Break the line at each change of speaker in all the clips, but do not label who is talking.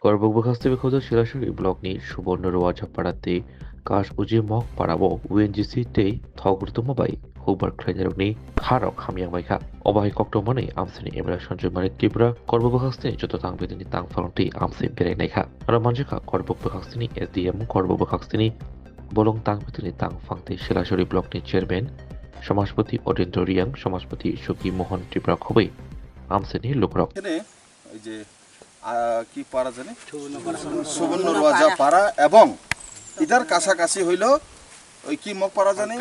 korbogbakhastibekodo shirashuri blogni suborno japarate kash uji mok parabo UNGC tei thogurtuma bai hubar khlainarokni kharok hamyang baikha obai koktongmani amsini emra sanjoy mani tripura korbogbakhaste joto tangbedini tangfalongti amsi berenaikha aro manjaka korbogbakhastini SDM korbogbakhastini bolong tangbedini tangfangte shirashuri blogni chairman সমাজপতি অডিন্দ্র রিয়াং সমাজপতি সুকি মোহন ত্রিপুরা খবই আমসেনি লোকরক
এখানে ওই যে কি পাড়া জানি সুবর্ণরোয়াজা পাড়া এবং ইধার কাছাকাছি হইল ওই কি মগ পাড়া জানি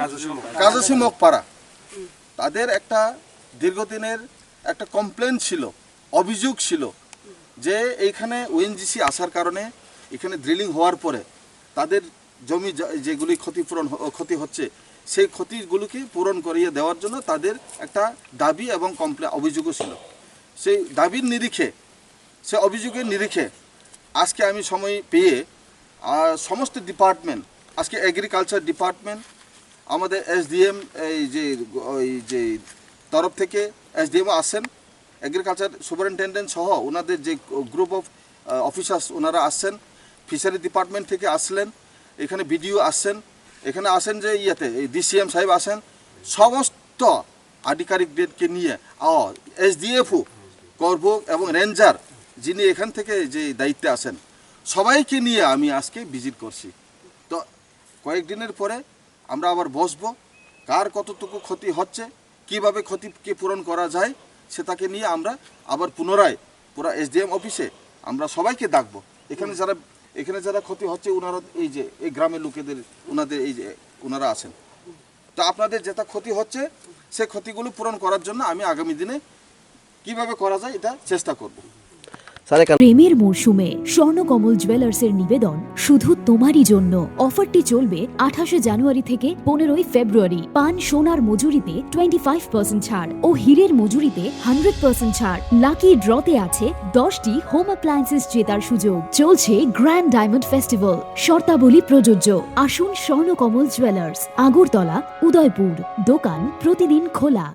কাজসি মগ পাড়া তাদের একটা দীর্ঘদিনের একটা কমপ্লেন ছিল অভিযোগ ছিল যে এইখানে ওএনজিসি আসার কারণে এখানে ড্রিলিং হওয়ার পরে তাদের জমি যেগুলি ক্ষতি হচ্ছে সেই ক্ষতিগুলোকে পূরণ করিয়ে দেওয়ার জন্য তাদের একটা দাবি এবং অভিযোগও ছিল সেই দাবির নিরিখে সে অভিযোগের নিরিখে আজকে আমি সময় পেয়ে সমস্ত ডিপার্টমেন্ট আজকে এগ্রিকালচার ডিপার্টমেন্ট আমাদের এসডিএম ওই যে তরফ থেকে এসডিএমও আসেন এগ্রিকালচার সুপারিনটেন্ডেন্ট সহ ওনাদের যে গ্রুপ অফ অফিসার্স ওনারা আসছেন ফিশারি ডিপার্টমেন্ট থেকে আসলেন এখানে বিডিও আসছেন এখানে আসেন যে ডিসিএম সাহেব আসেন সমস্ত আধিকারিকদেরকে নিয়ে এসডিএফও করব এবং রেঞ্জার যিনি এখান থেকে যে দায়িত্বে আসেন সবাইকে নিয়ে আমি আজকে ভিজিট করছি তো কয়েকদিনের পরে আমরা আবার বসবো কার কতটুকু ক্ষতি হচ্ছে কিভাবে ক্ষতিকে পূরণ করা যায় সেটাকে নিয়ে আমরা আবার পুনরায় পুরো এসডিএম অফিসে আমরা সবাইকে ডাকবো এখানে যারা ক্ষতি হচ্ছে ওনারা এই যে এই গ্রামের লোকেদের ওনাদের এই যে ওনারা আছেন তো আপনাদের যেটা ক্ষতি হচ্ছে সে ক্ষতিগুলো পূরণ করার জন্য আমি আগামী দিনে কিভাবে করা যায় এটা চেষ্টা করব।
প্রেমের মরশুমে স্বর্ণকমল জুয়েলার্সের নিবেদন শুধু তোমারই জন্য। অফারটি চলবে 28 জানুয়ারি থেকে 15 ফেব্রুয়ারি। পান সোনার মজুরিতে 25% ছাড় ও হীরের মজুরিতে 100% ছাড়। লাকি ড্রতে আছে 10টি হোম অ্যাপ্লায়েন্সেস জেতার সুযোগ। চলছে গ্র্যান্ড ডায়মন্ড ফেস্টিভ্যাল। শর্তাবলী প্রযোজ্য। আসুন স্বর্ণকমল জুয়েলার্স, আগরতলা, উদয়পুর। দোকান প্রতিদিন খোলা।